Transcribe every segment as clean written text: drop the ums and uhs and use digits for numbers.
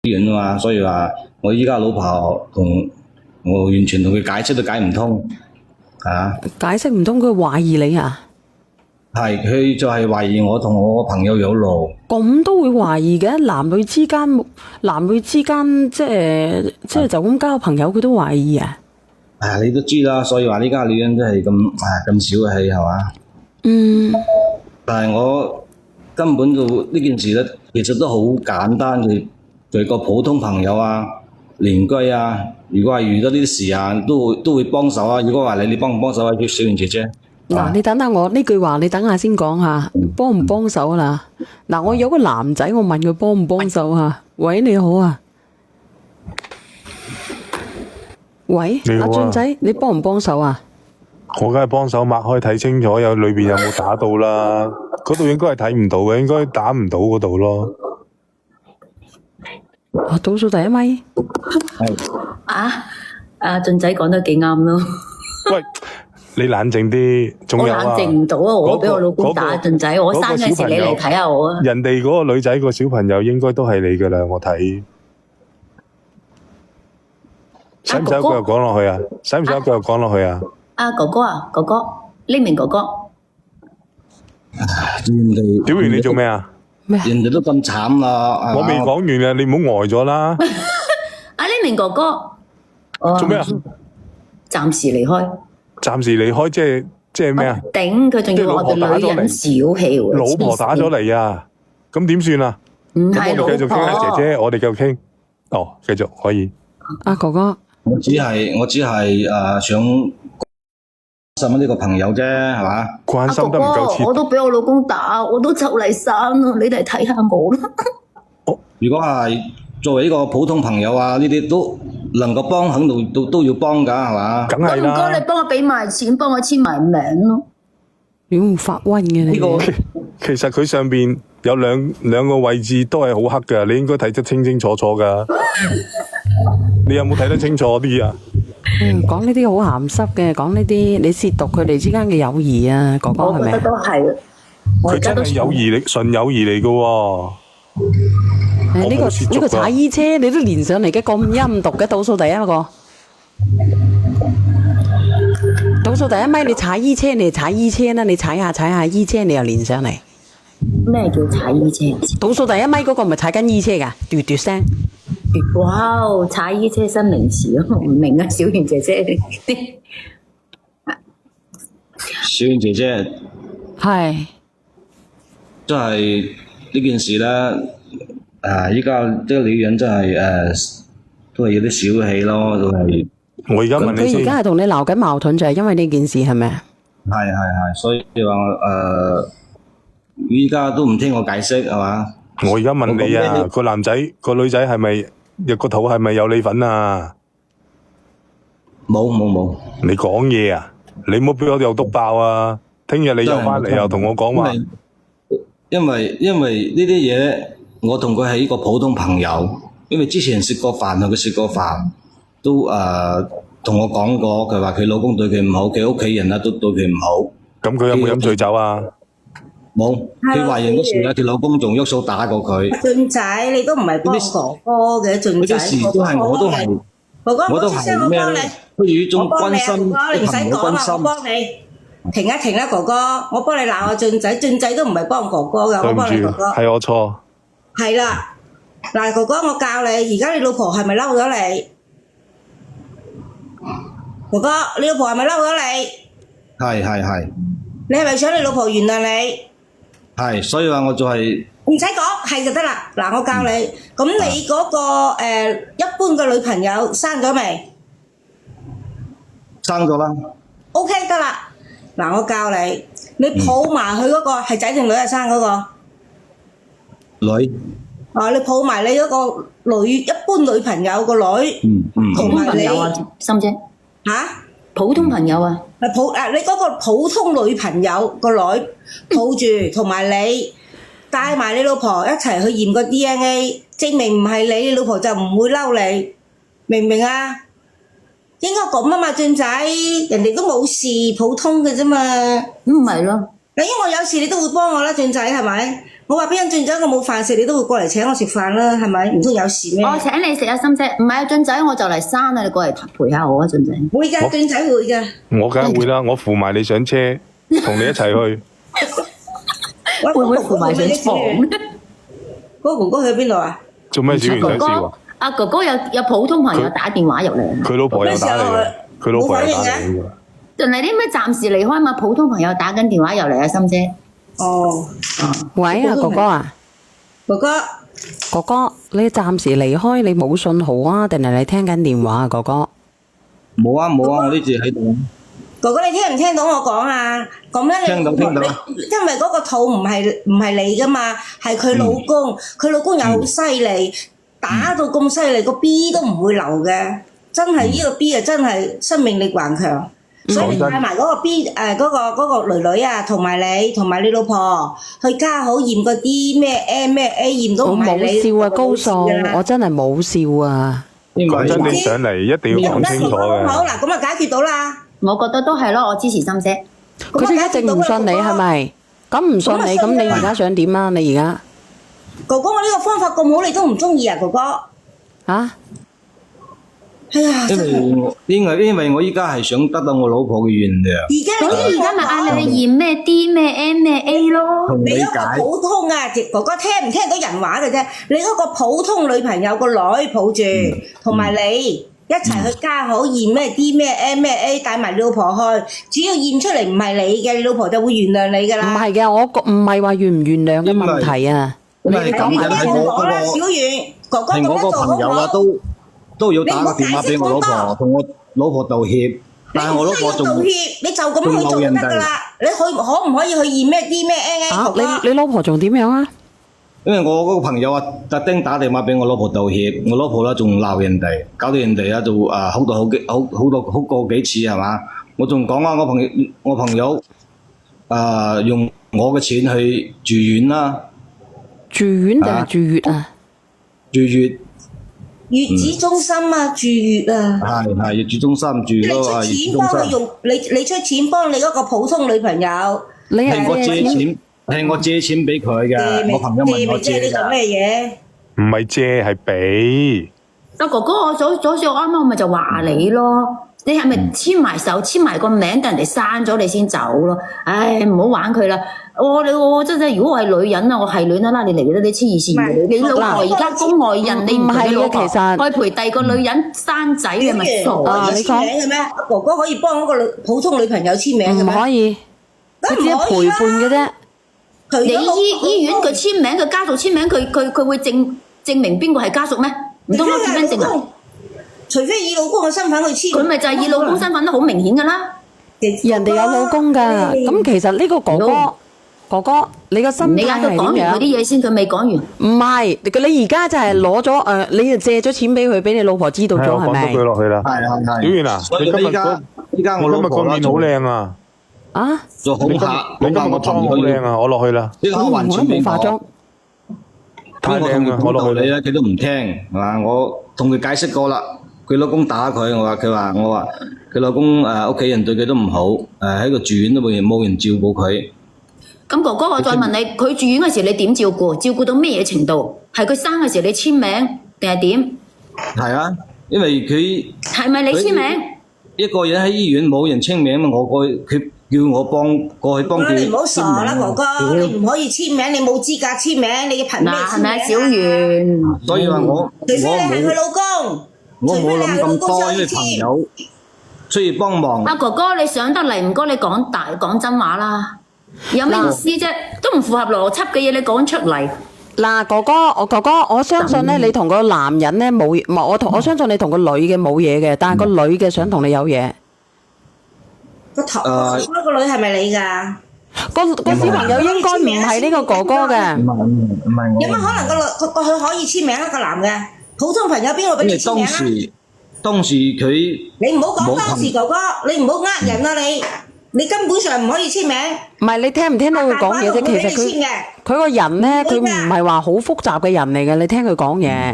遠啊嘛，所以話我依家老婆我完全同佢解釋都解唔通，啊，解釋唔通，佢懷疑你啊？係佢就係懷疑我同我個朋友有路。咁都會懷疑嘅，男女之間即係就咁交朋友，佢都懷疑啊？你都知啦，所以話呢家女人都係咁小氣係嘛？嗯。但係我根本就呢件事咧，其實都好簡單嘅，就係個普通朋友啊、鄰居啊，如果係遇到呢啲事啊，都會幫手啊。如果話你幫唔幫手啊，叫小袁姐姐。嗱，你等等我呢句話，你等下先講下，幫唔幫手啦？嗱，我有個男仔，我問佢幫唔幫手啊？喂，你好啊。喂，你好啊，阿俊仔，你幫唔幫手啊？我梗係幫手擘開睇清楚，裏邊有冇打到啦。嗰度應該係睇唔到嘅，應該打唔到嗰度咯。倒數第一咪。阿俊仔講得幾啱咯。喂，你冷靜啲，仲我有啊，冷靜唔到啊！我俾我老公打俊仔，我生嗰時你嚟睇下我啊。人哋嗰個女仔個小朋友應該都係你噶啦，我睇。使唔使繼續講落去啊？使唔使繼續講落去啊？哥哥啊，哥哥，呢名哥哥，人哋屌完你做咩啊？咩？人哋都咁慘啦，我未講完啊，你唔好呆咗啦。呢名哥哥，做咩啊？暫時離開。暫時離開即係咩啊？頂，佢仲要我哋女人小氣喎。老婆打咗嚟啊！咁點算啊？唔係咁我哋繼續傾啊，姐姐，我哋繼續傾。哦，繼續可以。阿哥哥，我只係想關心呢個朋友啫，係嘛？關心得唔夠切。我都俾我老公打，我都就嚟生啦，你哋睇下我啦。如果係作為一個普通朋友啊，呢啲都能夠幫，肯定都要幫㗎，係嘛？梗係唔該，啦。你幫我俾埋錢，幫我簽埋名咯。你唔發瘟嘅你？呢個其實佢上邊有兩個位置都係好黑㗎，你應該睇得清清楚楚㗎。你有冇睇得清楚啲啊？講呢啲好鹹濕嘅，講呢啲你褻瀆佢哋之間嘅友誼啊，哥哥係咪啊？我覺得都係。佢真係友誼嚟，純友誼嚟㗎喎。呢個踩衣車你都連上嚟嘅，咁陰毒嘅，倒數第一個。倒數第一咪你踩衣車，你踩衣車啦，你踩下衣車，你又連上嚟。咩叫踩衣車？倒數第一咪嗰個唔係踩緊衣車㗎，嘟嘟聲。哇！踩衣車新名詞咯，唔明啊，小圓姐姐。小袁姐姐，係。真係呢件事咧，依家呢個女人真係都係有啲小氣咯，都係。我而家問你先。佢而家係同你鬧緊矛盾，就係因為呢件事係咪啊？係，所以話依家都唔聽我解釋係嘛？我而家問你啊，個男仔個女仔係咪個肚係咪有你份啊？冇。你講嘢啊！你唔好俾我又篤爆啊！聽日你又翻嚟又同我講話。因為呢啲嘢，我同佢係一個普通朋友，因為之前食過飯同佢食過飯，都同我講過，佢話佢老公對佢唔好，佢屋企人都對佢唔好。咁佢有冇飲醉酒啊？冇，佢懷孕嗰時咧，佢老公仲喐手打過佢。俊仔，你都唔係幫哥哥嘅，俊仔。嗰啲事都係我都係，哥哥，我都係咩咧？出於一種關心，哥哥你唔使講啦，我幫你。停一停啦，哥哥，我幫你鬧下俊仔，俊仔都唔係幫哥哥嘅，我幫你哥哥。係我錯。係啦，嗱，哥哥，我教你，而家你老婆係咪嬲咗你？哥哥，你老婆係咪嬲咗你？係。你係咪想你老婆原諒你？係，所以話我就係唔使講，係就得啦。嗱，我教你，咁你嗰個一般嘅女朋友生咗未？生咗啦。OK 得啦。嗱，我教你，你抱埋佢嗰個係仔定女啊？生嗰個女。你抱埋你嗰個一般女朋友個女，普通朋友啊，心姐。嚇？普通朋友啊。你嗰個普通女朋友個女抱住，同埋你帶埋你老婆一齊去驗個 DNA，證明唔係你老婆就唔會嬲你，明唔明啊？應該咁啊嘛，俊仔，人哋都冇事，普通嘅啫嘛。唔係咯。因為我有事你都會幫我啦，俊仔係咪？我話俾人俊仔我冇飯食，你都會過嚟請我食飯啦，係咪？唔通有事咩？我請你食啊，心姐。唔係啊，俊仔我就嚟生啦，你過嚟陪下我啊，俊仔。會㗎，俊仔會㗎。我梗係會啦，我扶埋你上車，同你一齊去。會唔會扶埋上床？嗰個哥哥去邊度啊？做咩小圓想笑啊？阿哥哥有普通朋友打電話入嚟，佢老婆有打你嘅，佢老婆有打你嘅。人哋啲咩暫時離開嘛，普通朋友打緊電話入嚟啊，心姐。哦，喂啊，哥哥啊，哥哥，哥哥，你暫時離開，你冇信號啊？定係你聽緊電話啊，哥哥？冇啊冇啊，我呢次喺度。哥哥你聽唔聽到我講啊？咁咧聽到聽到因為嗰個肚唔係你噶嘛，係佢老公，佢老公又好犀利，打到咁犀利，個 B 都唔會留嘅，真係呢個 B 啊，真係生命力頑強。所以你帶埋嗰個 B 嗰個女女啊，同埋你老婆去家好驗嗰啲咩 M 咩 A 驗到我唔係你，冇笑啊，高素，我我真係冇笑啊！講真，你上嚟一定要講清楚嘅。好嗱，咁啊解決到啦。我覺得都係咯，我支持心姐。佢即係一直唔信你係咪？咁唔信你，咁你而家想點啊？你而家哥哥，我呢個方法咁好，你都唔中意啊，哥哥？啊？哎呀，因為我依家係想得到我老婆嘅原諒。咁而家咪嗌你去驗咩 D 咩 M 咩 A 咯。你嗰個普通啊，哥哥聽唔聽到人話嘅啫？你嗰個普通女朋友個女抱住，同埋你一齊去家好驗咩 D 咩 M 咩 A， 帶埋你老婆去，只要驗出嚟唔係你嘅，你老婆就會原諒你噶唔啦。係嘅，我唔係話原唔原諒嘅問題啊。因為咁你就講啦，小遠，哥哥咁係我個樣做好朋友啊，唔好？都要打個電話俾我老婆，同我老婆道歉。但係我老婆仲你唔需要道歉，你就咁去做就得噶啦。你可唔可以去驗咩 D 咩 N A？啊，哥哥你老婆仲點樣啊？因為我嗰個朋友啊，特登打電話俾我老婆道歉，我老婆咧仲鬧人哋，搞到人哋啊就好多好過幾次係嘛？我仲講啊，我朋友用我嘅錢去住院啦，住院定係住院啊？住月月子中心啊，住月啊。係月子中心住你嗰個出錢月子中心。幫佢用，你出錢幫你嗰個普通女朋友。你係我係借借錢，係我借錢俾佢嘅。我朋友問我借你做咩嘢？唔係借係俾。阿哥哥，我早我啱啱咪就話你咯，你係咪簽埋手簽埋個名，等人哋刪咗你先走咯？唉，唔好玩佢啦！我真係，如果我係女人啊，我係女人啦，你嚟啦，你黐線嘅你老婆而家宮外孕，你唔陪你老婆，唔係啊其實去陪第二個女人生仔，你咪傻啊！你簽名嘅咩？哥哥可以幫嗰個普通女朋友簽名嘅咩？唔可以，佢只係陪伴嘅啫。你醫院佢簽名，佢家屬簽名，佢會證明邊個係家屬咩？唔通攞結婚證啊？除非以老公嘅身份去簽，佢咪就係以老公身份都好明顯噶啦。人哋有老公㗎，咁其實呢個哥哥，你個心你而家都態係講完佢點樣？啲嘢先，佢未講完。唔係，你而家就係攞咗你就借咗錢俾佢，俾你老婆知道咗係我講係咪多句？落去啦。係小圓啊，所以你今日依家我老你今日個婆啦面好靚啊！啊？就好下，你今日個妝好靚啊！我落去啦，呢個我都還錢俾冇化妝我。。太我同佢靚啦！我講道落去啦。理咧，佢都唔聽，係嘛？我同佢解釋過啦，佢老公打佢，我話佢老公屋企人對佢都唔好，喺個住院都冇人照顧佢。咁哥哥，我再問你，佢住院嗰時你點照顧？照顧到咩嘢程度？係佢生嘅時候你簽名定係點？係啊，因為佢係咪你簽名？一個人喺醫院冇人簽名嘛，佢叫我過去幫佢。你唔好傻啦，哥哥，你唔可以簽名，你冇資格簽名，你憑咩嗱，係簽咪啊，小名？圓？所以話我除非你係佢老公，我冇諗咁多，因為除非你係佢老公先可以簽。朋友需要幫忙。阿哥哥，你上得嚟唔該，你講真話啦。有咩意思啫？都唔符合邏輯嘅嘢，你講出嚟。嗱，哥哥，我相信咧，你同個男人咧冇，唔係我相信你同個女嘅冇嘢嘅，但係個女嘅想同你有嘢。個頭嗰個女係咪你㗎？個小朋友應該唔係呢個哥哥嘅。唔係我。有乜可能個佢可以簽名一個男嘅？普通朋友邊個俾因為你簽名啊？當時佢你唔好講當時哥哥，你唔好呃人啊你根本上唔可以簽名。唔係你聽唔聽到佢講嘢啫？其實佢個人咧，佢唔係話好複雜嘅人嚟嘅。你聽佢講嘢，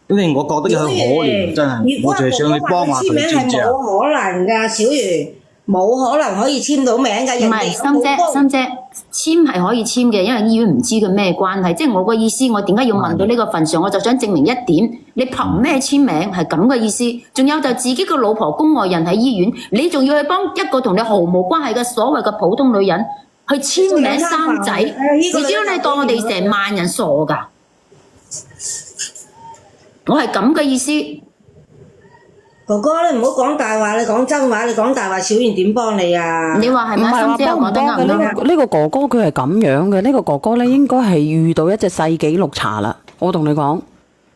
因為我覺得佢可憐，真係，我就係想你幫下簽名係佢，知唔知啊？冇可能㗎，小魚冇可能可以簽到名㗎。唔係，心姐，簽係可以簽嘅，因為醫院唔知佢咩關係。即係我個意思，我點解要問到呢個份上？我就想證明一點，你憑咩簽名係咁嘅意思？仲有就自己個老婆宮外人喺醫院，你仲要去幫一個同你毫無關係嘅所謂嘅普通女人去簽名生仔？你知唔知你當我哋成萬人傻㗎？我係咁嘅意思。哥哥，你唔好講大話，你講真話，你講大話，小圓點幫你啊？你話係咪？唔係話心姐幫唔幫嘅講得啱唔啱？呢個哥哥佢係咁樣嘅，呢個哥哥咧應該係遇到一隻世紀綠茶啦。我同你講，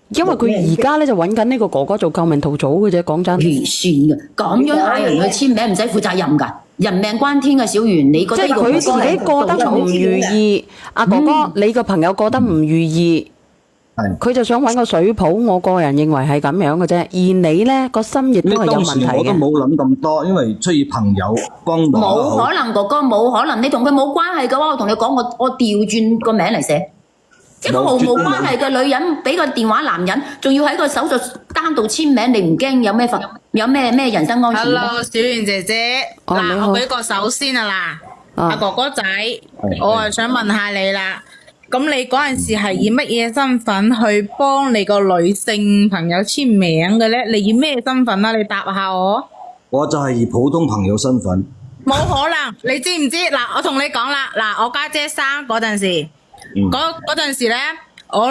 因為佢而家咧就揾緊呢個哥哥做救命稻草嘅啫。講真，黐線嘅，咁樣嗌人去簽名唔使負責任㗎，人命關天嘅小圓，你覺得即係佢自己過得唔如意，阿哥哥你個朋友過得唔如意。係佢就想揾個水泡，我個人認為係咁樣嘅啫。而你呢個心亦都係有問題當時我都嘅。冇諗咁多，因為出於朋友幫忙冇都好可能，哥哥冇可能，你同佢冇關係嘅話，我同你講，我調轉個名嚟寫，一個毫無關係嘅女人俾個電話男人，仲要喺個手術單度簽名，你唔驚有咩罰？有咩人身安全咩？ Hello，小圓姐姐，嗱，哦你好我舉個手先啊嗱，啊阿哥哥仔，我係想問下你啦，咁你嗰陣時係以乜嘢身份去幫你個女性朋友簽名嘅咧？你以咩身份啊？你答下我。我就係以普通朋友身份。冇可能，你知唔知？嗱，我同你講啦，嗱，我家姐生嗰陣時，嗰陣時咧，我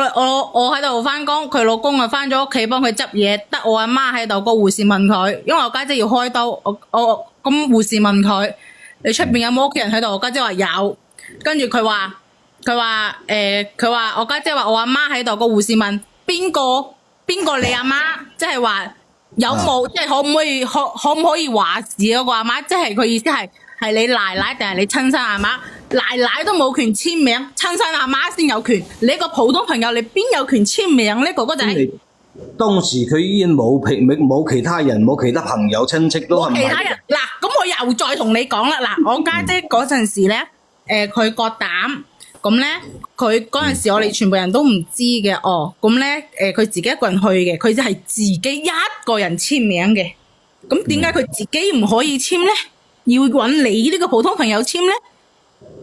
喺度翻工，佢老公啊翻咗屋企幫佢執嘢，得我阿媽喺度。個護士問佢，因為我家姐要開刀，我咁護士問佢，你出邊有冇屋企人喺度？我家姐話有，跟住佢話我家姐話我阿媽喺度。個護士問邊個你阿媽，即係話。有冇即係可唔可以話事嗰個阿媽？即係佢意思係你奶奶定係你親生阿媽？奶奶都冇權簽名，親生阿媽先有權。你一個普通朋友，你邊有權簽名咧？哥哥仔，當時佢醫院冇其他人，冇其他朋友親戚都係唔係冇其他人。嗱，咁我又再同你講啦。嗱，我家姐嗰陣時咧，佢割膽。咁咧，佢嗰陣時我哋全部人都唔知嘅，咁咧，佢自己一個人去嘅，佢就係自己一個人簽名嘅。咁點解佢自己唔可以簽咧？要揾你呢個普通朋友簽咧？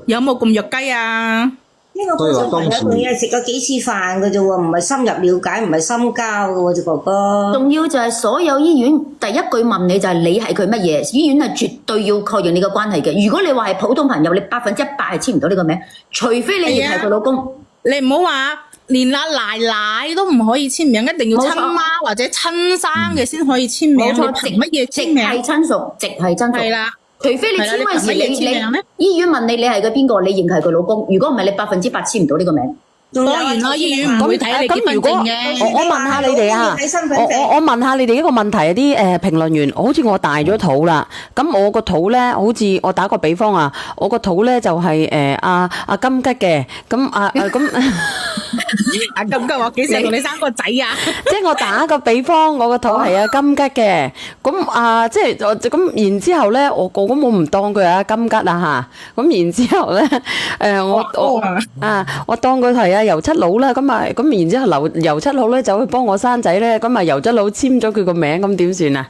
有冇咁弱雞啊？呢個普通朋友仲要係食過幾次飯嘅啫喎，唔係深入了解，唔係深交嘅喎，隻哥哥。仲要就係所有醫院第一句問你就係你係佢乜嘢？醫院係絕對要確認你個關係嘅。如果你話係普通朋友，你100%係簽唔到呢個名，除非你認係佢老公。你唔好話連阿奶奶都唔可以簽名，一定要親媽或者親生嘅先可以簽名。冇錯，你憑乜嘢簽名？直係親屬，直係親屬。係啦。除非你簽嗰陣時，你醫院問你係佢邊個，你認係佢老公。如果唔係，你100%簽唔到呢個名。當然啦，醫院唔會睇你結婚證嘅。我問下你哋啊，我問下你哋一個問題啊，啲評論員，好似我大咗肚啦，咁我個肚咧，好似我打個比方啊，我個肚咧就係阿金吉嘅，咁咁。阿金吉話幾時同你生個仔啊？即係我打個比方，我個肚係阿金吉嘅，咁即係咁然之後咧，我唔當佢係阿金吉啦嚇，咁然之後咧，我當佢係阿油漆佬啦，咁然之後油漆佬咧走去幫我生仔咧，咁油漆佬簽咗佢個名，咁點算啊？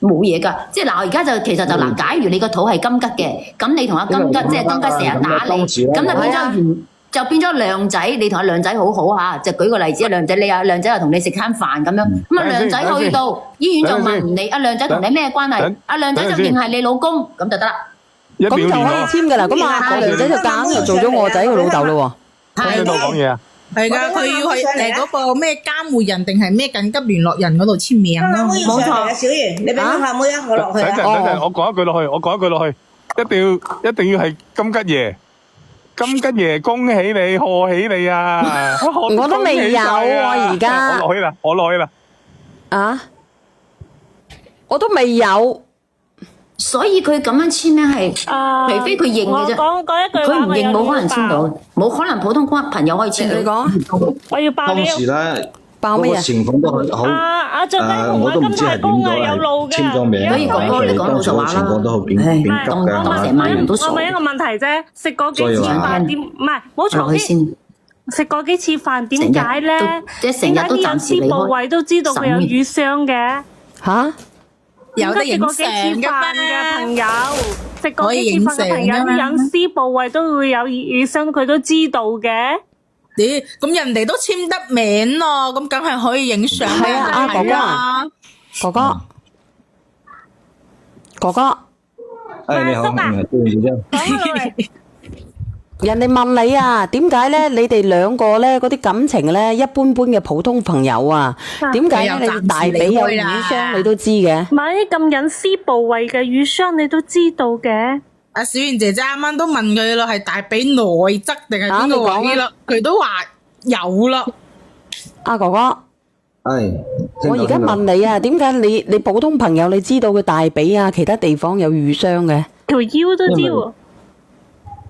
冇嘢㗎，即係嗱，我而家就其實就嗱，假如你個肚係金吉嘅，咁你同阿金吉即係金吉成日打你，咁就變咗亮仔，你同阿亮仔好好嚇，就舉個例子，阿亮仔你阿亮仔又同你食餐飯咁樣，咁阿亮仔去到醫院就問你，阿亮仔同你咩關係？阿亮仔就認係你老公，咁就得啦。咁就可以簽㗎啦，咁阿亮仔就夾硬就做咗我仔個老豆咯喎。喺度講嘢啊！係㗎，佢要去嗰個咩監護人定係咩緊急聯絡人嗰度簽名咯。冇錯，小圓，你俾我下妹啊，我落去啊。等陣，我講一句落去，一定要係金吉爺。金吉爺，恭喜你，賀喜你啊！我都未有喎，而家我落去啦。啊！我都未有，所以佢咁樣簽名係，除非佢認嘅啫。講一句話，佢唔認冇可能簽到，冇可能普通朋友可以簽到。你講，我要爆當你。時咧，爆乜嘢？嗰個情況都係好。阿俊咧同我都唔阿金太知係點咗公啊，有路嘅。簽咗名，所以哥哥你講老實話啦情況都好緊急㗎，成萬人都傻。我問一個問題啫，食過幾次飯點？唔係，冇落去錯先。食過幾次飯點解咧？即係成日都暫時離開。部位都知道佢有瘀傷嘅。吓？有得影食過幾相次飯嘅朋友，食過幾次飯嘅朋友，可以影相㗎嘛啲隱私部位都會有醫生，佢都知道嘅。咦，咁人哋都簽得名咯，咁梗係可以影相係啊阿哥哥啊，哥哥，哥哥，哎，你好，對唔住啫。講落嚟，人哋問你啊，點解咧？你哋兩個咧嗰啲感情咧，一般般嘅普通朋友啊，點解咧？你哋大髀有瘀傷，你都知嘅。買啲咁隱私部位嘅瘀傷，你都知道嘅。阿小妍姐姐啱啱都問佢咯，係大髀內側定係邊個位啦？佢都話有啦。阿哥哥，係，我而家問你啊，點解你普通朋友你知道佢大髀啊，其他地方有瘀傷嘅？條腰都知喎。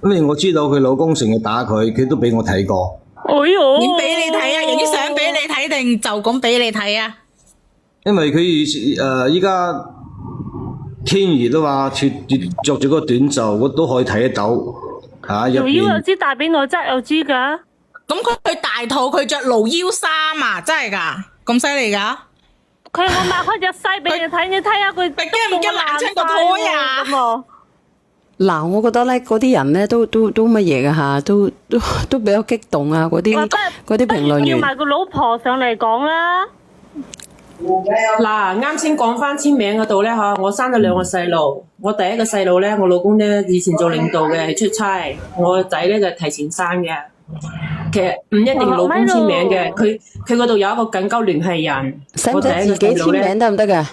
因為我知道佢老公成日打佢，佢都俾我睇過。哎呦，點俾你睇啊？影啲相俾你睇定就咁俾你睇啊？因為佢依家天熱啊嘛，着住個短袖，我都可以睇得到嚇入條腰又邊。知，大髀內側又知㗎。咁佢大肚，佢着露腰衫啊，真係㗎，咁犀利㗎？佢我擘開隻西俾你睇，你睇下佢驚唔驚爛親個胎啊咁啊！嗱，我覺得咧，嗰啲人咧都乜嘢㗎嚇，都比較激動啊！嗰啲評論員。要埋個老婆上嚟講啦。嗱，啱先講翻簽名嗰度咧嚇，我生咗兩個細路，我第一個細路咧，我老公咧以前做領導嘅，係出差，我個仔咧就提前生嘅。其實唔一定老公簽名嘅，佢嗰度有一個緊急聯繫人。使唔使自己簽名得唔得㗎？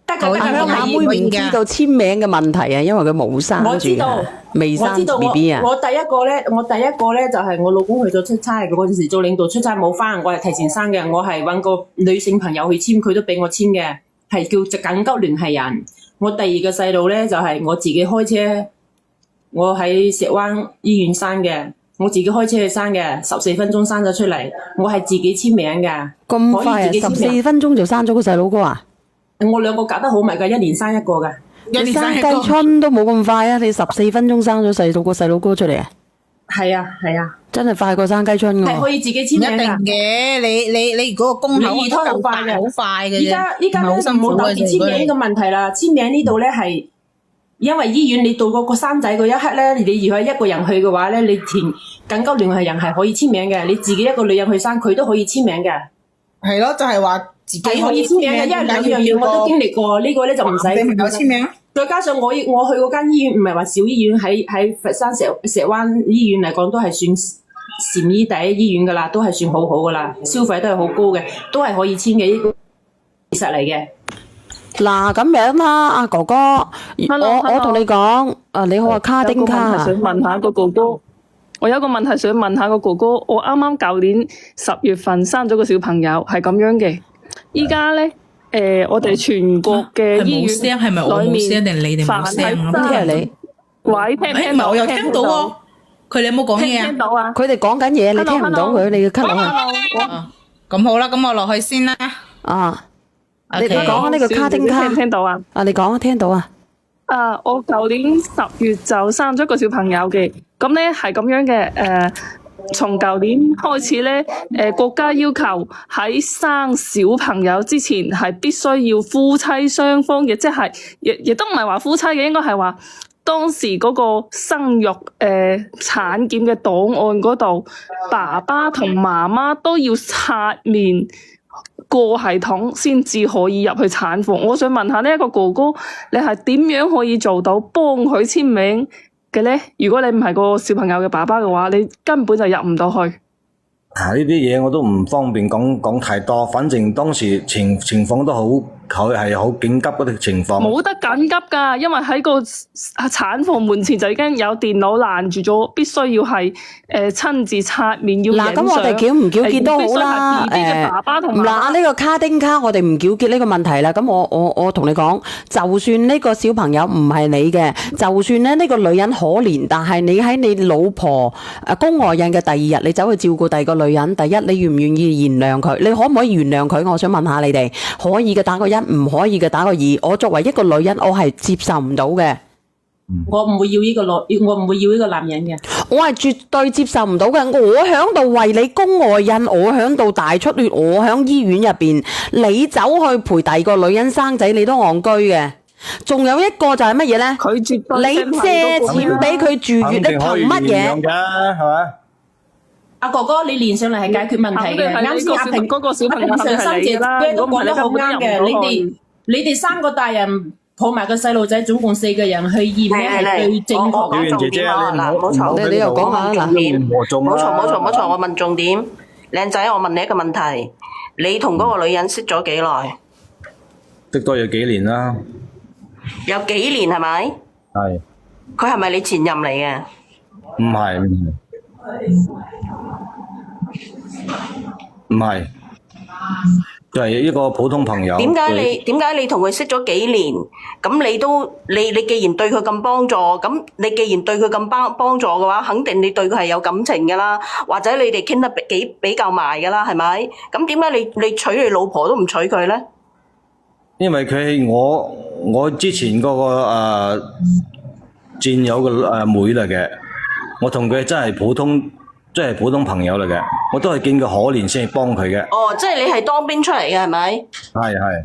得㗎，阿香馬妹唔知道簽名嘅問題啊，因為佢冇生我知道住，未生我知道 B B 啊。我第一個咧就係我老公去咗出差，嗰陣時做領導出差冇翻，我係提前生嘅，我係揾個女性朋友去簽，佢都俾我簽嘅，係叫緊急聯繫人。我第二個細路咧就係我自己開車，我喺石灣醫院生嘅，我自己開車去生嘅，14分鐘生咗出嚟，我係自己簽名嘅。咁快啊！14分鐘就生咗個細佬哥啊！我兩個隔得好密㗎，一年生一個㗎。你生雞春都冇咁快啊！你14分鐘生咗細佬哥出嚟啊！係啊係啊，真係快過生雞春㗎喎。係可以自己簽一定名㗎。嘅，你如果個公口你二胎好快嘅好快嘅啫。依家咧好辛苦嘅冇特別簽名呢個問題啦，簽名呢度咧係因為醫院你到嗰個生仔嗰一刻咧，你如果係一個人去嘅話咧，你填緊急聯繫人係可以簽名嘅，你自己一個女人去生佢都可以簽名嘅，係咯，就係話自己係可以簽名嘅，因為兩樣嘢我都經歷過，呢個咧就唔使俾朋友簽名。再加上我去嗰間醫院唔係話小醫院，喺佛山石灣醫院嚟講都係算禪醫第一醫院噶啦，都係算好好噶啦，消費都係好高嘅，都係可以簽嘅，呢個事實嚟嘅。嗱咁樣啦，阿哥哥，我同你講，你好啊，卡丁卡啊，想問下個哥哥，我有個問題想問下個哥哥，我啱啱舊年10月份生咗個小朋友，係咁樣嘅，依家咧。我哋全國嘅醫院係咪我冇聲定你哋冇聲啊？都係你。喂，聽唔聽到？我又聽到喎。佢哋有冇講嘢啊？聽到啊！佢哋講緊嘢，你聽唔到佢，你要 cut 落去。咁好啦，咁我落去先啦。啊，你講下呢個卡丁卡，聽唔聽到啊？啊，你講啊，聽到啊。我舊年10月就生咗個小朋友嘅，咁咧係咁樣嘅，從舊年開始咧，國家要求喺生小朋友之前係必須要夫妻雙方嘅，即係亦都唔係話夫妻嘅，應該係話當時嗰個生育產檢嘅檔案嗰度，爸爸同媽媽都要刷面過系統先至可以入去產房。我想問下呢一個哥哥，你係點樣可以做到幫佢簽名嘅咧？如果你唔係個小朋友嘅爸爸嘅話，你根本就入唔到去。呢啲嘢我都唔方便講太多，反正當時情況都佢係好緊急嗰啲情況。冇得緊急㗎，因為喺個產房門前就已經有電腦攔住咗，必須要係親自刷面要影相。嗱，咁我哋糾唔糾結都好啦。嗱，呢個卡丁卡我哋唔糾結呢個問題啦。咁我同你講，就算呢個小朋友唔係你嘅，就算咧呢個女人可憐，但係你喺你老婆宮外孕嘅第二日，你走去照顧第二個女人，第一你願唔願意原諒佢？你可唔可以原諒佢？我想問下你哋，可以嘅打個1，唔可以嘅打個2。我作為一個女人，我係接受唔到嘅。我唔會要呢個我唔會要呢個男人嘅。我係絕對接受唔到嘅。我響度為你宮外孕，我響度大出血，我響醫院入邊，你走去陪第二個女人生仔，你都戇居嘅。仲有一個就係乜嘢咧？佢絕對你借錢俾佢住月，你憑乜嘢？㗎，係嘛？阿哥哥，你連上嚟係解決問題嘅。啱先阿平嗰個小朋友阿平上心姐姐都講得好啱嘅。你哋三個大人抱埋個細路仔，總共4個人去驗咧係最正確。我講重點喎，嗱，冇錯，你又講下嗱，冇錯，我問重點。靚仔，我問你一個問題，你同嗰個女人識咗幾耐？識多有幾年啦？有幾年係咪？係。佢係咪你前任嚟嘅？唔係，唔係，就係一個普通朋友。點解你同佢識咗幾年？咁你既然對佢咁幫助，咁你既然對佢咁幫助嘅話，肯定你對佢係有感情㗎啦，或者你哋傾得比較埋㗎啦，係咪？咁點解你娶你老婆都唔娶佢咧？因為佢係我之前嗰個戰友嘅妹嚟嘅，我同佢真係普通朋友嚟嘅，我都係見佢可憐先去幫佢嘅。哦，即係你係當兵出嚟嘅係咪？係。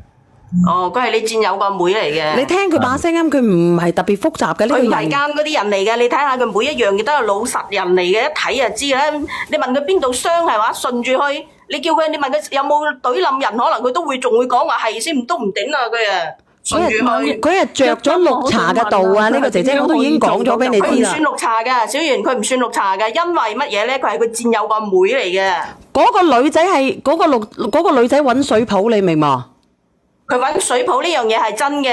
哦，佢係你戰友個妹嚟嘅。你聽佢把聲音，佢唔係特別複雜嘅呢個人。佢唔係奸嗰啲人嚟嘅，你睇下佢每一樣嘢都係老實人嚟嘅，一睇就知啦。你問佢邊度傷係嘛，順住去。你叫佢，你問佢有冇懟冧人，可能佢都會仲會講話係先，都唔頂啊佢啊！順住去。佢係着咗綠茶嘅道啊！呢個姐姐我都已經講咗俾你知啦。佢唔算綠茶㗎，小圓佢唔算綠茶㗎，因為乜嘢咧？佢係佢戰友個妹嚟嘅。嗰個女仔係嗰個女仔揾水泡，你明冇？佢揾水泡呢樣嘢係真嘅，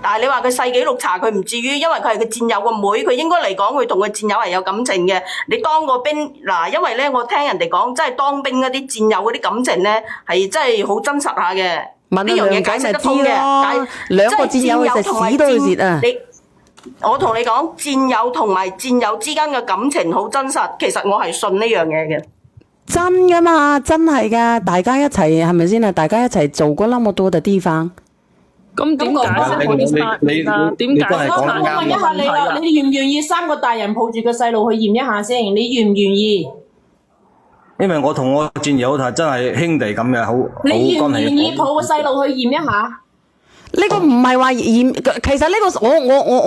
但係你話佢世紀綠茶，佢唔至於，因為佢係佢戰友個妹，佢應該嚟講佢同佢戰友係有感情嘅。你當過兵嗱，因為咧我聽人哋講，真係當兵嗰啲戰友嗰啲感情咧係真係好真實下嘅。呢樣嘢解釋得通嘅，但係兩個戰友食屎都要蝕啊！我同你講，戰友同埋戰友之間嘅感情好真實，其實我係信呢樣嘢嘅。真噶嘛，真係噶，大家一齊係咪先啊？大家一齊做過那麼多嘅地方，咁點解釋啲殺人啊？點解釋？我問一下你啦，你願唔願意3個大人抱住個細路去驗一下先？你願唔願意？因為我同我戰友係真係兄弟咁嘅，好你願唔願意好抱個細路去驗一下？呢個唔係話驗，其實呢個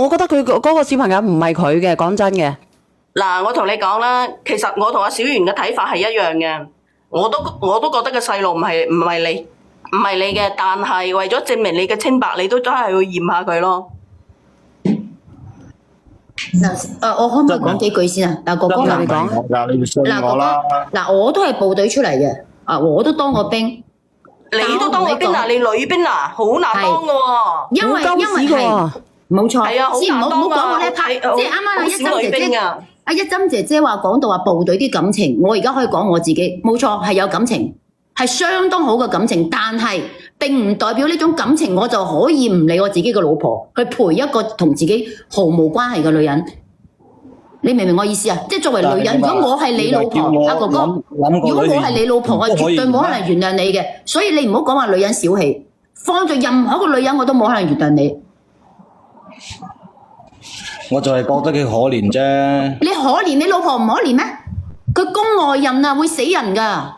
我覺得佢嗰個小朋友唔係佢嘅，講真嘅。嗱，我同你講啦，其實我同阿小圓嘅睇法係一樣嘅，我都覺得個細路唔係你嘅，但係為咗證明你嘅清白，你都真係要驗下佢咯。我可唔可以講幾句先啊？嗱，哥哥嗱，你講，你信我啦。嗱，我都係部隊出嚟嘅，我都當過兵。你都當過兵啊？你女兵啊？好難當噶喎。因為係冇錯，係啊，好先唔好難當講我呢 part，即係啱啱阿一針姐姐阿一針姐姐話講到話部隊啲感情，我而家可以講我自己，冇錯係有感情，係相當好嘅感情，但係並唔代表呢種感情我就可以唔理我自己嘅老婆去陪一個同自己毫無關係嘅女人。你明唔明我意思啊？即係作為女人，如果我係你老婆，阿哥哥，如果我係你老婆，我絕對冇可能原諒你嘅。所以你唔好講話女人小氣，放在任何一個女人我都冇可能原諒你。我就係覺得佢可憐啫。你可憐你老婆唔可憐咩？佢宮外孕啊，會死人噶。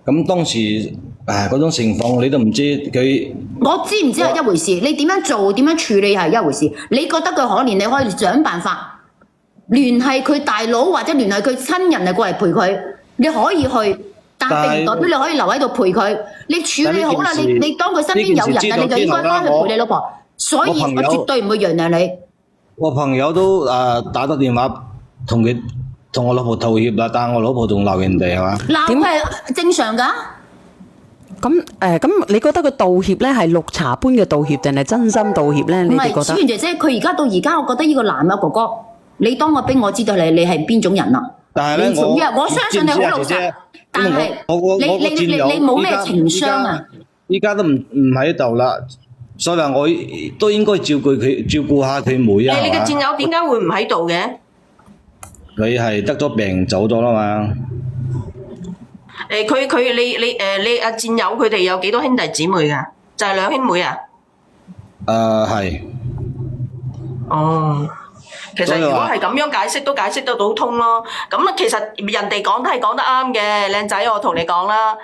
咁當時嗰種情況你都唔知佢。我知唔知係一回事，你點樣做點樣處理係一回事。你覺得佢可憐，你可以想辦法聯繫佢大佬或者聯繫佢親人嚟過嚟陪佢，你可以去，但並唔代表你可以留喺度陪佢。你處理好啦，你當佢身邊有人啊，你就應該翻去陪你老婆。所以我絕對唔會原諒你。我朋友都打咗電話同我老婆道歉啦，但係我老婆仲鬧人哋係嘛？鬧係正常㗎。咁你覺得佢道歉咧係綠茶般嘅道歉定係真心道歉咧？你哋覺得？唔係，小圓姐姐，佢而家到而家，我覺得呢個男嘅哥哥，你當個兵，我知道你係邊種人啦。但係咧，我相信你好老實，但係你冇咩情商啊！依家都唔喺度啦。所以話我都應該照顧下佢妹啊。你嘅戰友點解會唔喺度嘅？佢係得咗病走咗啦嘛。你阿戰友佢哋有幾多兄弟姊妹㗎？就係2兄妹啊？係。哦。其實如果係咁樣解釋，都解釋得到通咯。咁啊，其實人哋講都係講得啱嘅，靚仔，我同你講啦。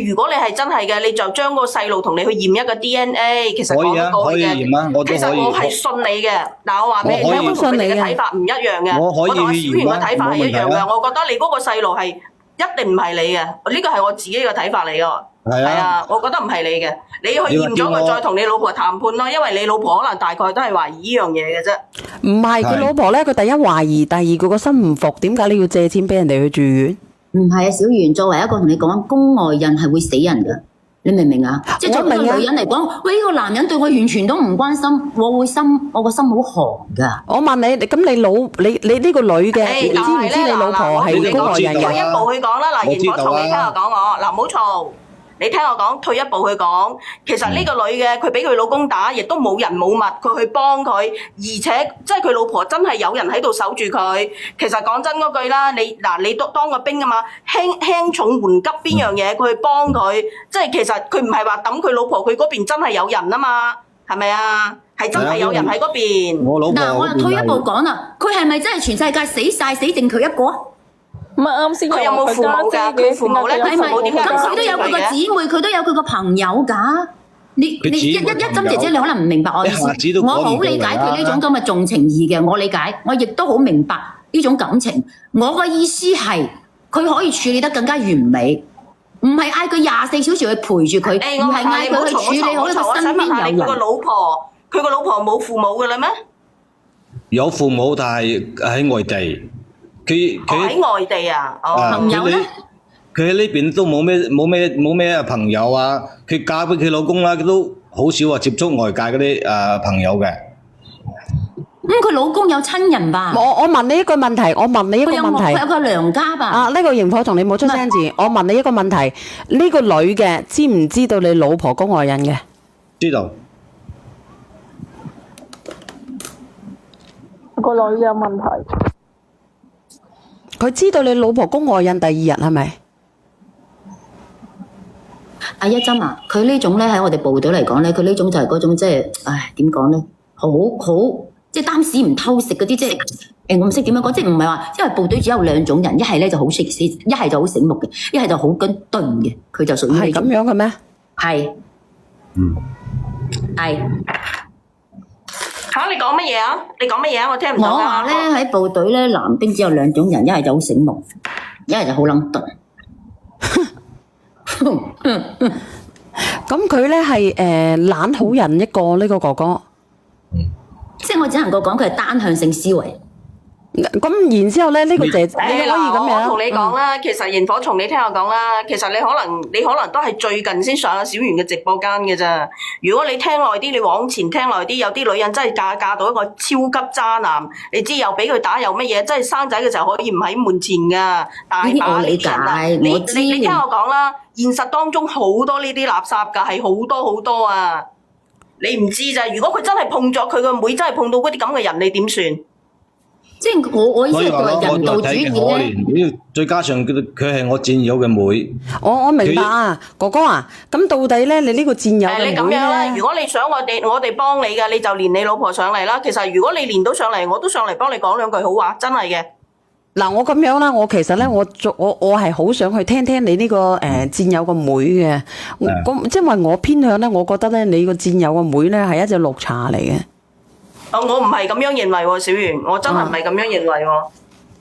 如果你係真係嘅，你就將個細路同你去驗一個 DNA，其實講得過去嘅。可以驗啊，我都可以。其實我係信你嘅，嗱，我話俾你聽，我同你嘅睇法唔一樣嘅。我同阿小圓嘅睇法係一樣嘅。我覺得你嗰個細路係一定唔係你嘅，呢個係我自己嘅睇法嚟噶。係啊，我覺得唔係你嘅，你去驗咗佢，再同你老婆談判咯，因為你老婆可能大概都係懷疑呢樣嘢嘅啫。唔係佢老婆咧，佢第一懷疑，第二佢個心唔服，點解你要借錢俾人哋去住院？唔係啊，小圓，作為一個同你講，宮外孕係會死人㗎，你明唔明啊？即係作為一個女人嚟講，喂，呢個男人對我完全都唔關心，我個心好寒㗎。我問你，咁你呢個女嘅，你知唔知你老婆係宮外孕嘅？退一步去講啦，嗱，螢火蟲，你聽我講我，嗱，唔好嘈。你聽我講，退一步去講，其實呢個女嘅佢俾佢老公打，亦都冇人冇物，佢去幫佢，而且即係佢老婆真係有人喺度守住佢。其實講真嗰句啦，你都當個兵㗎嘛，輕重緩急邊樣嘢佢去幫佢，即係其實佢唔係話等佢老婆，佢嗰邊真係有人啊嘛，係咪啊？係真係有人喺嗰邊。我老婆嗱，我退一步講啦，佢係咪真係全世界死晒死剩佢一個？唔係啱先，佢有冇父母㗎？佢父母咧，佢父母點解咁佢都有佢個姊妹，佢都有佢個朋友㗎。你一針姐姐，你可能唔明白我意思。我好理解佢呢種咁嘅重情義嘅，我理解，我亦都好明白呢種感情。我嘅意思係，佢可以處理得更加完美，唔係嗌佢24小時去陪住佢，唔係嗌佢去處理好一個身邊有人。佢個老婆冇父母㗎啦咩？有父母，但係喺外地。佢喺外地啊！朋友咧，佢喺呢邊都冇咩朋友啊！佢嫁俾佢老公啦，佢都好少話接觸外界嗰啲朋友嘅。佢老公有親人吧？我問你一個問題，佢有個娘家吧？啊，呢個螢火蟲你冇出聲字，我問你一個問題，呢個女嘅知唔知道你老婆宮外孕嘅？知道。個女有問題。佢知道你老婆宮外孕第2日係咪？阿一針啊，佢呢種咧喺我哋部隊嚟講咧，佢呢種就係嗰種即係，唉點講咧，好即係擔屎唔偷食嗰啲，即係我唔識點樣講，即係唔係話，因為部隊只有2種人，一係咧就好識死，一係就好醒目嘅，一係就好鈍嘅，佢就屬於係咁樣嘅咩？係，係。嚇！你講乜嘢啊？你講乜嘢啊？我聽唔到啊！我話咧喺部隊咧，男丁只有2種人，一係就好醒目，一係就好撚鈍。咁佢咧係懶好人一個呢個哥哥。即係我只能夠講佢係單向性思維。咁然之後咧，呢個姐姐你可以咁樣。我同你講啦，其實螢火蟲，你聽我講啦，其實你可能都係最近先上阿小圓嘅直播間嘅咋。如果你聽耐啲，你往前聽耐啲，有啲女人真係嫁到一個超級渣男，你知又俾佢打又乜嘢，真係生仔嘅時候可以唔喺門前噶，大把呢啲人啊！你聽我講啦，現實當中好多呢啲垃圾㗎，係好多好多啊！你唔知咋？如果佢真係碰咗佢個妹，真係碰到嗰啲咁嘅人，你點算？即係我意思係佢人道主義咧。再加上佢係我戰友嘅妹。我明白啊，哥哥啊，咁到底咧，你呢個戰友嘅妹咧？你咁樣啦，如果你想我哋幫你嘅，你就連你老婆上嚟啦。其實如果你連到上嚟，我都上嚟幫你講2句好話，真係嘅。嗱，我咁樣啦，我其實咧，我係好想去聽聽你呢個戰友個妹嘅。咁即係話我偏向咧，我覺得咧，你個戰友個妹咧係一隻綠茶嚟嘅。我唔係咁樣認為喎，小圓，我真係唔係咁樣認為喎。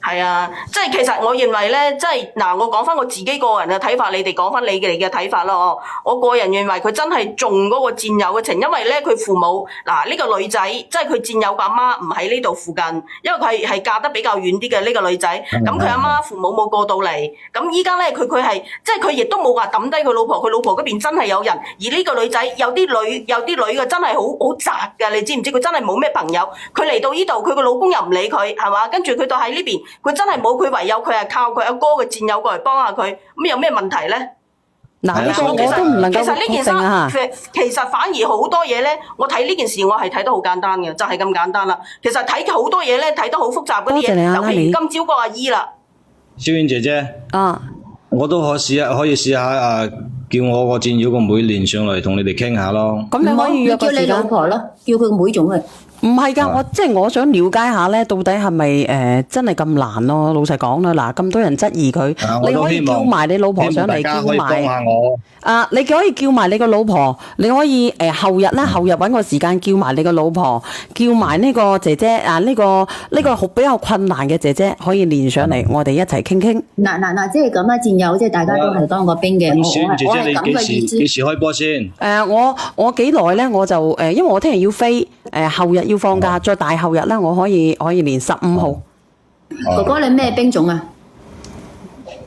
係啊，即係其實我認為咧，即係嗱，我講翻我自己個人嘅睇法，你哋講翻你哋嘅睇法咯。我個人認為佢真係重嗰個戰友嘅情，因為咧佢父母嗱呢個女仔，即係佢戰友個阿媽唔喺呢度附近，因為佢係嫁得比較遠啲嘅呢個女仔。咁佢阿媽父母冇過到嚟，咁依家咧佢係即係佢亦都冇話抌低佢老婆，佢老婆嗰邊真係有人。而呢個女仔有啲女嘅真係好宅㗎，你知唔知？佢真係冇咩朋友，佢嚟到呢度，佢個老公又唔理佢，係嘛？跟住佢到喺呢邊。佢真係冇，佢唯有佢係靠佢阿哥嘅戰友過嚟幫下佢，咁有咩問題咧？嗱，呢個我都唔能夠其實呢件事，其實反而好多嘢咧，我睇呢件事我係睇得好簡單嘅，就係咁簡單啦。其實睇好多嘢咧，睇得好複雜嗰啲嘢，尤其如今朝個阿姨啦。小婉姐姐，我都可以試下叫我個戰友個妹連上嚟同你哋傾下咯。咁你可以約個時間。叫你老婆咯，叫佢個妹種啊。唔係㗎，我想了解下咧，到底係咪真係咁難咯？老實講啦，嗱咁多人質疑佢，你可以叫埋你老婆上嚟，希望大家可以幫下叫埋我。你可以叫埋你個老婆，你可以後日揾個時間叫埋你個老婆，叫埋呢個姐姐呢個好比較困難嘅姐姐可以連上嚟，我哋一齊傾傾。嗱，即係咁啦，戰友即係大家都係當過兵嘅，小姐姐，我係咁你嘅意思。幾時開波先？我幾耐咧？我就因為我聽日要飛，後日要放假，再大後日啦，我可以連15號。哥哥你咩兵種啊？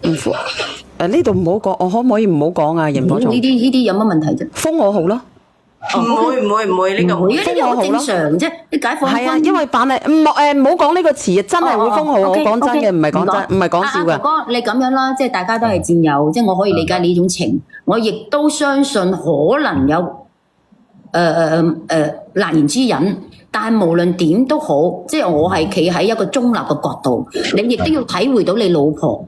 呢度唔好講，我可唔可以唔好講啊？螢火蟲呢啲有乜問題啫？封我號咯。唔會呢個唔會。呢啲好正常啫，啲解放軍。係啊，因為扮係唔好講呢個詞，真係會封號。我講真嘅，唔係講真，唔係講笑嘅。哥哥，你咁樣啦，即係大家都係戰友，即係我可以理解你呢種情，我亦都相信可能有難言之隱。但係無論點都好，即係我係企喺一個中立嘅角度，你亦都要體會到你老婆。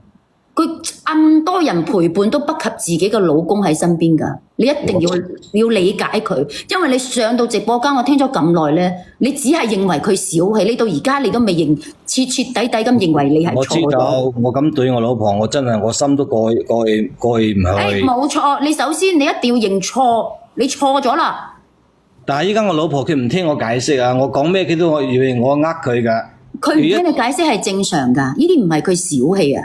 佢咁多人陪伴都不及自己嘅老公喺身邊㗎，你一定要理解佢，因為你上到直播間，我聽咗咁耐咧，你只係認為佢小氣，你到而家你都未徹底咁認為你係錯。我知道，我咁對我老婆，我真係我心都過意唔去。冇錯，你首先你一定要認錯，你錯咗啦。但係依家我老婆佢唔聽我解釋啊，我講咩佢都以為我佢㗎。佢唔聽你解釋係正常㗎，呢啲唔係佢小氣啊。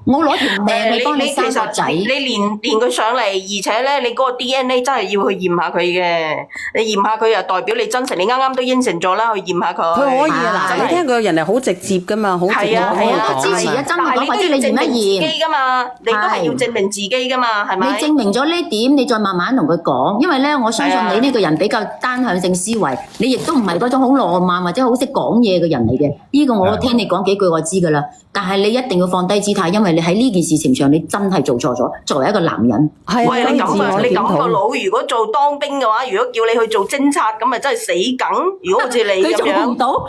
我攞條命嚟幫你生個仔，你連佢上嚟，而且咧，你嗰個 DNA 真係要去驗下佢嘅。你驗下佢又代表你真誠，你啱啱都應承咗啦，去驗下佢。佢可以啊，嗱，你聽佢個人係好直接噶嘛，好直接可以講。支持啊，真係講，或者你驗一驗。你都係要證明自己噶嘛，係咪？你證明咗呢點，你再慢慢同佢講，因為咧，我相信你呢個人比較單向性思維，你亦都唔係嗰種好浪漫或者好識講嘢嘅人嚟嘅。呢個我聽你講幾句我知噶啦，但係你一定要放低姿態，因為你喺呢件事情上你真係做錯咗。作為一個男人，喂，你咁個佬，如果做當兵嘅話，如果叫你去做偵察，咁咪真係死梗。如果好似你咁樣，佢做唔到，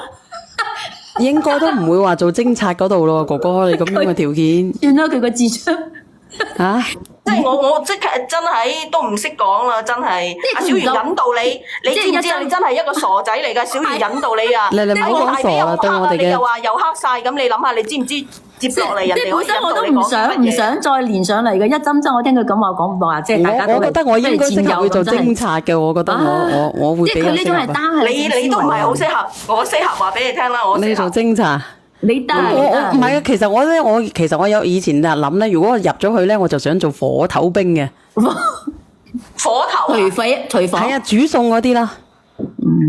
應該都唔會話做偵察嗰度咯，哥哥你咁樣嘅條件。算啦，佢個智商嚇。即係我即係真係都唔識講啦，真係。阿小圓引導你，你知唔知啊？你真係一個傻仔嚟㗎，小圓引導你啊！你唔好講傻啦，對我哋嘅。你又話又黑晒，咁你諗下，你知唔知接落嚟人哋本身我都唔想再連上嚟嘅，一針我聽佢咁話講話，即係大家都係。我覺得我應該適合去做偵察嘅，我覺得我會比較適合。即係佢呢種係單向性思維。你都唔係好適合，我適合話俾你聽啦，我適合。你做偵察。你得我唔係啊，其實我有以前就諗咧，如果我入咗去咧，我就想做火頭兵嘅。火頭除火係啊，煮餸嗰啲啦。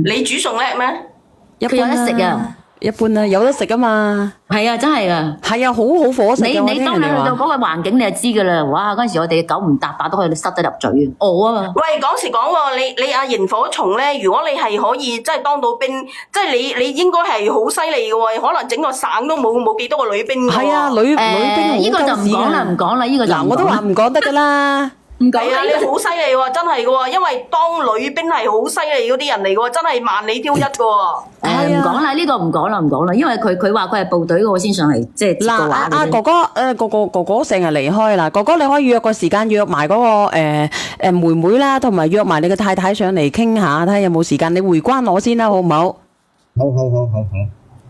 你煮餸叻咩？佢有得食啊！一般啦，有得食啊嘛。係啊，真係噶。係啊，好伙食㗎。你當你去到嗰個環境，你就知噶啦。哇！嗰陣時我哋九唔搭八都可以塞得入嘴啊！我啊嘛。喂，講時講喎，你阿螢火蟲咧，如果你係可以即係當到兵，即係你應該係好犀利嘅喎，可能整個省都冇幾多個女兵㗎喎。係啊，女兵呢個就唔講啦，呢個就嗱，我都話唔講得㗎啦。係啊，你好犀利喎，真係嘅喎，因為當女兵係好犀利嗰啲人嚟嘅喎，真係萬里挑一嘅喎。唔講啦，呢個唔講啦，因為佢話佢係部隊嘅，我先上嚟即係接個話嘅啫。哥哥成日離開啦，哥哥你可以約個時間約埋嗰個妹妹啦，同埋約埋你嘅太太上嚟傾下，睇下有冇時間，你回關我先啦，好唔好？好。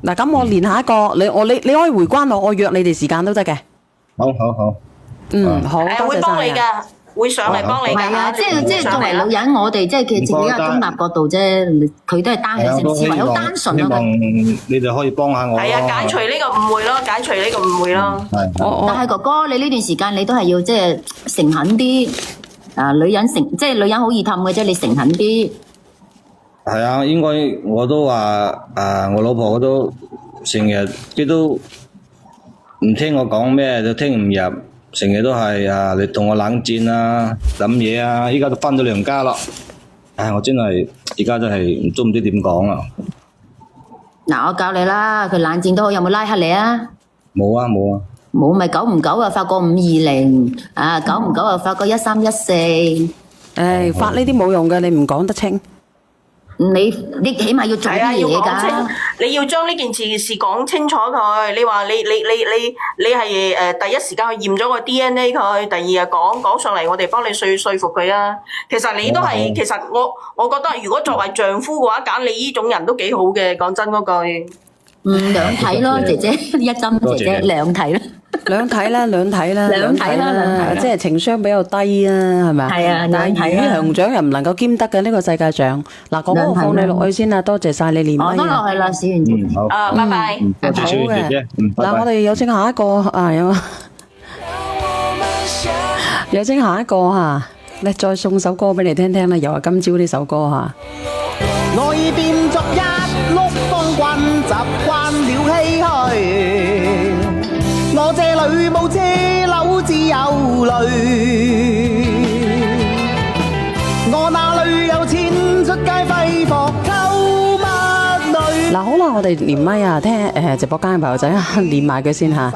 嗱，咁我連下一個，你可以回關我約你哋時間都得嘅。好。好，多謝晒。會幫你㗎。會上嚟幫你㗎。係啊，即係作為女人，我哋即係其實自己一個中立角度啫，佢都係單向性思維，好單純咯。希望你哋可以幫下我。係啊，解除呢個誤會咯，解除呢個誤會咯。但係哥哥，你呢段時間你都係要即係誠懇啲啊！女人即係女人好易氹嘅啫，你誠懇啲。係啊，應該我都話我老婆都成日佢都唔聽我講咩，就聽唔入。成日都係你同我冷戰啊，諗嘢啊，依家都返到娘家咯。我真係而家真係唔知點講啦。嗱，我教你啦，佢冷戰都好，有冇拉黑你啊？冇啊。冇咪久唔久啊發個520啊，久唔久啊發個1314。發呢啲冇用嘅，你唔講得清。你起碼要做係啊，啲嘢要講清㗎。，你要將呢件事講清楚佢。你話你係第一時間去驗咗個 DNA 佢，第二日講上嚟，我哋幫你說服佢啊。其實你都係，其實我覺得如果作為丈夫嘅話，揀你呢種人都幾好嘅。講真嗰句，兩睇咯，姐姐一針姐姐兩睇啦。兩睇啦，兩睇啦兩睇啦即係情商比較低啊，係咪啊？係啊但係魚兩睇啦與熊掌又唔能夠兼得嘅呢個世界上。嗱，哥哥我放你落去先啦，多謝晒你連我都麥啊。落去啦，小圓姐。好，拜拜。多謝小好嘅姐姐，拜嗱，我拜。哋有請下一個啊，有請下一個嚇，你再送首歌俾你聽聽啦，又係今朝呢首歌嚇。我已變作一碌風棍，習慣了唏噓。我這裏冇車樓，只有淚。我哪裏有錢出街揮霍購物淚？嗱，好啦，我哋連麥啊，聽直播間嘅朋友仔連埋佢先嚇。